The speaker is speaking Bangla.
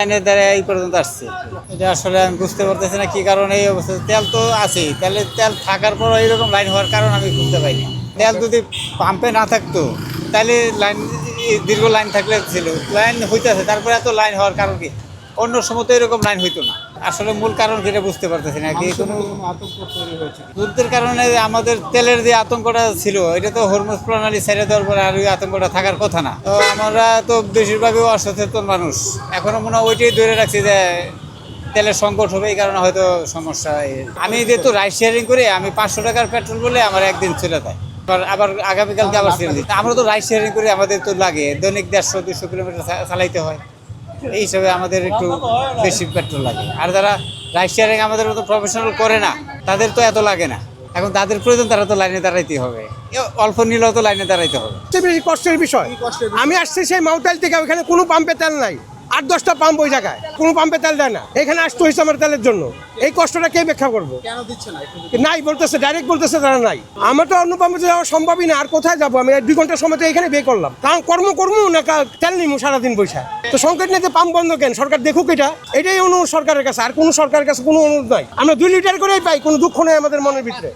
লাইনের দ্বারা এই পর্যন্ত আসছে। এটা আসলে আমি বুঝতে পারতেছি না কি কারণে এই অবস্থা। তেল তো আছেই, তাহলে তেল থাকার পর এইরকম লাইন হওয়ার কারণ আমি বুঝতে পাইনি। তেল যদি পাম্পে না থাকতো তাহলে লাইন দীর্ঘ লাইন থাকলে ছিল, লাইন হইতেছে, তারপরে এত লাইন হওয়ার কারণ কি? অন্য সময় তো এরকম লাইন হইতো না। আসলে মূল কারণ যেটা বুঝতে পারতেছি না কি কোনো আতঙ্ক তৈরি হয়েছে। যুদ্ধের কারণে আমাদের তেলের যে আতঙ্কটা ছিল এটা তো হরমুজ প্রণালী ছেড়ে দেওয়ার পরে আর ওই আতঙ্কটা থাকার কথা না। তো আমরা তো বেশিরভাগই অসচেতন মানুষ, এখনো মনে হয় ওইটাই ধরে রাখছি যে তেলের সংকট হবে, এই কারণে হয়তো সমস্যা। আমি যেহেতু রাইড শেয়ারিং করি, আমি 500 টাকার পেট্রোল বলে আমার একদিন চলে যায়, আবার আগামীকালকে আবার ছেড়ে দিই। আমরা তো রাইড শেয়ারিং করি, আমাদের তো লাগে দৈনিক 150-200 কিলোমিটার চালাইতে হয়, এই হিসাবে আমাদের একটু বেশি পেট্রোল লাগে। আর যারা রাইড শেয়ারিং আমাদের মতো প্রফেশনাল করে না তাদের তো এত লাগে না। এখন তাদের প্রয়োজন, তারা তো লাইনে দাঁড়াইতেই হবে, অল্প নিলেও তো লাইনে দাঁড়াইতে হবে। সবচেয়ে কষ্টের বিষয় আমি আসছি সেই মাউটাইল থেকে, ওখানে কোনো পাম্পে তেল নাই, 8-10টা পাম্প ওই জায়গায়, কোনো পাম্পে তেল দেয় না। এখানে আসতে হয়েছে আমার তেলের জন্য। এই কষ্টটা কে ব্যাখ্যা করবো? কেন দিচ্ছে না? নাই বলতেছে, ডাইরেক্ট বলতেছে তারা নাই। আমার তো অন্য পাম্পে যাওয়া সম্ভবই না। আর কোথায় যাবো আমি? 2 ঘন্টার সময় তো এখানে বিয়ে করলাম, কারণ কর্ম না তেল নিমু সারাদিন পয়সা। তো সংকট নিতে পাম্প বন্ধ কেন? সরকার দেখুক এটাই অনুরোধ সরকারের কাছে। আর কোনো সরকারের কাছে কোনো অনুরোধ নাই। আমরা 2 লিটার করেই পাই, কোনো দুঃখ নেই আমাদের মনের ভিতরে।